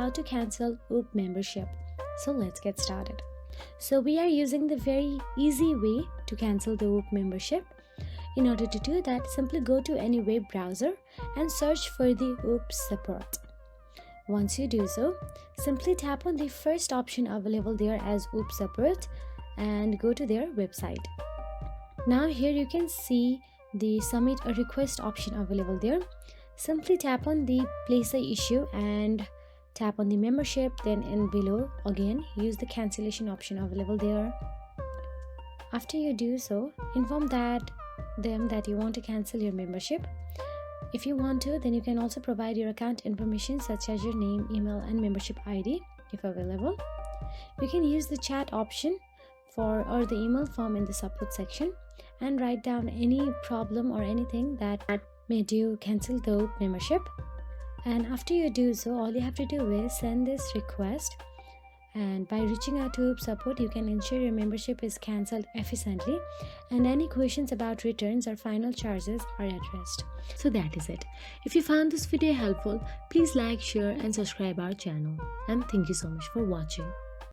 how to cancel WOOP membership. So let's get started. So we are using the very easy way to cancel the WOOP membership. In order to do that, simply go to any web browser and search for the WOOP support. Once you do so, simply tap on the first option available there as WOOP support and go to their website. Now here you can see the submit a request option available there. Simply tap on the place a issue and tap on the membership, then in below again use the cancellation option available there. After you do so, inform them that you want to cancel your membership. If you want to, then you can also provide your account information such as your name, email and membership ID if available. You can use the chat option or the email form in the support section and write down any problem or anything that made you cancel the membership. And after you do so, all you have to do is send this request, and by reaching out to WOOP support, you can ensure your membership is cancelled efficiently and any questions about returns or final charges are addressed. So that is it. If you found this video helpful, please like, share and subscribe our channel, and thank you so much for watching.